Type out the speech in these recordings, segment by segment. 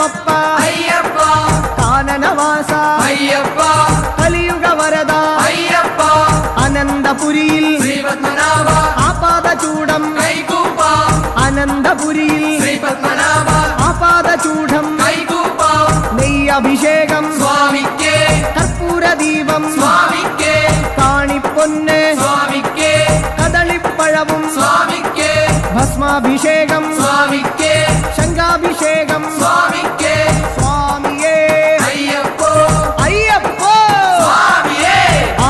ശരണമപ്പ അയ്യപ്പ കാനനവാസ അയ്യപ്പ കലിയുഗ വരദ അയ്യപ്പ അനന്തപുരിയിൽ ശ്രീപത്മനാഭ ആപാദചൂടം കൈകൂപ്പ അനന്തപുരിയിൽ ശ്രീപത്മനാഭ ആപാദചൂടം കൈകൂപ്പ നെയ്യഭിഷേകം സ്വാമിക്കേ കർപ്പൂരദീപം സ്വാമിക്കേ കാണിപ്പൊന്ന് സ്വാമിക്കേ കദളിപ്പഴവും സ്വാമിക്കേ ഭസ്മാഭിഷേകം സ്വാമിക്കേ ശംഖാഭിഷേകം സ്വാമിക്കേ സ്വാമിയേ അയ്യപ്പോ അയ്യപ്പോ സ്വാമിയേ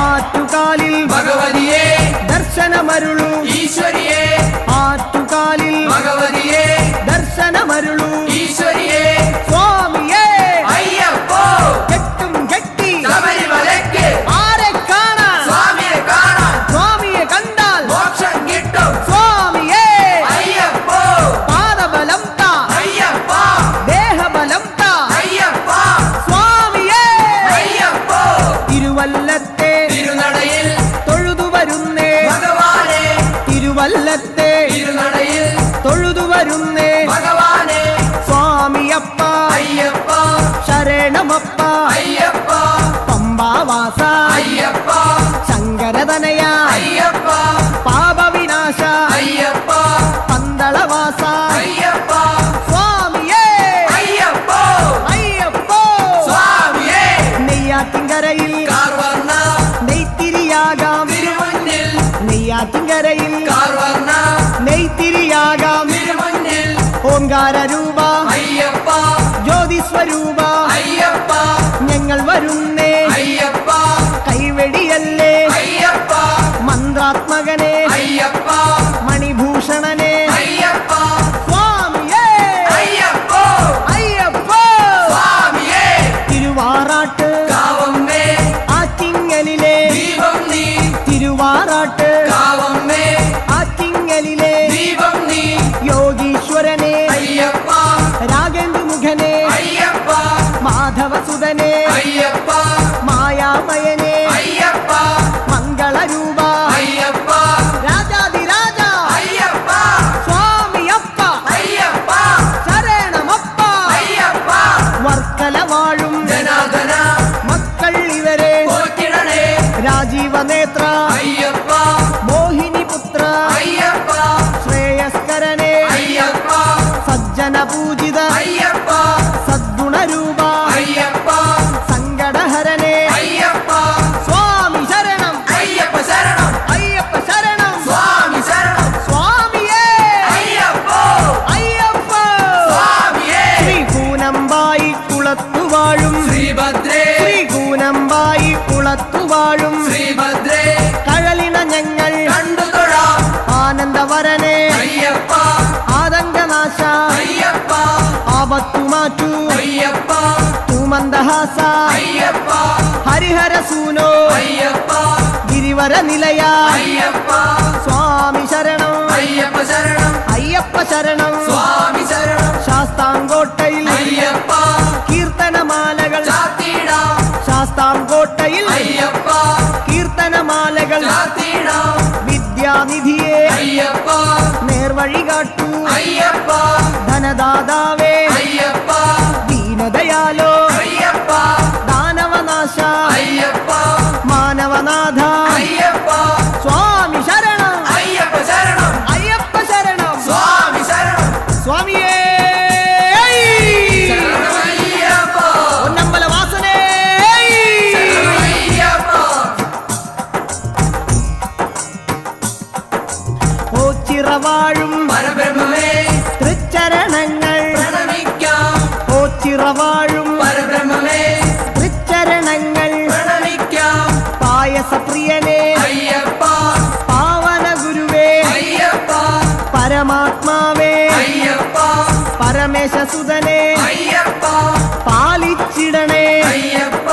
ആറ്റുകാലിൽ ഭഗവതിയേ ദർശനമരുളു ഈശ്വരിയേ ആറ്റുകാലിൽ ഭഗവതിയേ ദർശനമരുളു ഈശ്വരിയേ സ്വാമിയേ അയ്യപ്പോ കെട്ടും കെട്ടി ശബരിമലയ്ക്ക് ആരെ കാണാൻ സ്വാമിയെ കാണാൻ സ്വാമിയെ കണ്ടാൽ മോക്ഷം കിട്ടും സ്വാമിയേ അയ്യപ്പോ പാദബലം താ അയ്യപ്പ ദേഹബലം താ അയ്യപ്പ സ്വാമിയേ അയ്യപ്പോ തിരുവല്ലത്തെ തിരുനടയിൽ തൊഴുതു വരുന്നേ ഭഗവാനെ തിരുവല്ലത്തെ തിരുനടയിൽ തൊഴുതു വരുന്നേ ഭഗവാനെ സ്വാമിയപ്പ അയ്യപ്പ ശരണമപ്പ അയ്യപ്പ പമ്പാവാസ അയ്യപ്പ ശങ്കരതനയ അയ്യപ്പ പാപവിനാശ അയ്യപ്പ പന്തളവാസ അയ്യപ്പ സ്വാമിയേ അയ്യപ്പോ അയ്യപ്പോ സ്വാമിയേ നെയ്യാറ്റിൻകരയിൽ കാർവർണ്ണ നെയ്ത്തിരിയാകാം തിരുമുന്നിൽ നെയ്യാറ്റിൻകരയിൽ കാർവർണ്ണ നെയ്ത്തിരിയാകാം തിരുമുന്നിൽ ഓംകാര രൂപ അയ്യപ്പ ജ്യോതിസ്വരൂപ അയ്യപ്പ ഞങ്ങൾ വരുന്നേ അയ്യപ്പ കൈവെടിയല്ലേ അയ്യപ്പ മന്ത്രാത്മകനെ അയ്യപ്പ മണിഭൂഷണനെ അയ്യപ്പ സ്വാമിയേ അയ്യപ്പോ അയ്യപ്പോ സ്വാമിയേ തിരുവാറാട്ട് കാവമ്മേ ആറ്റിങ്ങലിലെ ദീപം നീ തിരുവാറാട്ട് കാവമ്മേ ആറ്റിങ്ങലിലെ ദീപം നീ യോഗീശ്വരനെ അയ്യപ്പ രാഗേന്ദുമുഖനെ അയ്യപ്പ മാധവസുതനെ അയ്യപ്പ മായാമയനെ അയ്യപ്പ മംഗളരൂപ അയ്യപ്പ രാജാതിരാജ അയ്യപ്പ സ്വാമിയപ്പ അയ്യപ്പ ശരണമപ്പ അയ്യപ്പ വർക്കല വാഴും ജനാർദ്ദന മക്കൾ ഇവരെ പോറ്റിടണേ രാജീവനേത്ര അയ്യപ്പ മോഹിനിപുത്ര അയ്യപ്പ ശ്രേയസ്കരനെ അയ്യപ്പ സജ്ജന പൂജിത അയ്യപ്പ സദ്ഗുണരൂപ അയ്യപ്പ സങ്കടഹരനെ അയ്യപ്പ സ്വാമി ശരണം അയ്യപ്പ ശരണം അയ്യപ്പ ശരണം സ്വാമി ശരണം സ്വാമിയേ അയ്യപ്പോ അയ്യപ്പ സ്വാമിയേ ശ്രീ കൂനമ്പായി കുളത്തുവാഴും ശ്രീഭദ്രേ ശ്രീ കൂനമ്പായി കുളത്തുവാഴും ശ്രീഭദ്രേ കഴലിന ഞങ്ങൾ കണ്ടു തൊഴാം ആനന്ദവരനെ അയ്യപ്പ ആതങ്കനാശ അയ്യപ്പ ആപത്തുമാറ്റു അയ്യപ്പ തൂമന്ദഹാസ അയ്യപ്പ ഹരിഹരസൂനോ അയ്യപ്പ ഗിരിവര നിലയ അയ്യപ്പ സ്വാമി ശരണം അയ്യപ്പ ശരണം അയ്യപ്പ ശരണം സ്വാമി ശരണം ശാസ്താംകോട്ടയിൽ അയ്യപ്പ കീർത്തനമാലകൾ ചാത്തിടാം ശാസ്താംകോട്ടയിൽ അയ്യപ്പ കീർത്തനമാലകൾ ചാത്തിടാം വിദ്യാനിധിയെ അയ്യപ്പ നേർവഴി കാട്ടു അയ്യപ്പ ധനദാതാവേ അയ്യപ്പ ദീനദയാലോ അയ്യപ്പ ദാനവനാശ അയ്യപ്പ മാനവനാഥ അയ്യപ്പ സ്വാമി ശരണം അയ്യപ്പ ശരണം അയ്യപ്പ ശരണം സ്വാമി ശരണം സ്വാമിയേ ശരണമയ്യപ്പ പൊന്നമ്പല വാസനേ ശരണമയ്യപ്പ ഓച്ചിറവാഴും പരബ്രഹ്മമേ തൃച്ചരണങ്ങൾ പ്രണമിക്കാം ഓച്ചിറവാഴും പരബ്രഹ്മമേ തൃച്ചരണങ്ങൾ പ്രണമിക്കാം പായസപ്രിയനെ അയ്യപ്പ പാവന ഗുരുവേ അയ്യപ്പ പരമാത്മാവേ അയ്യപ്പ പരമേശസുതനെ അയ്യപ്പ പാലിച്ചിടണേ അയ്യപ്പ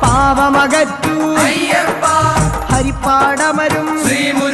പാവമകറ്റു അയ്യപ്പ ഹരിപ്പാടമരും ശ്രീമു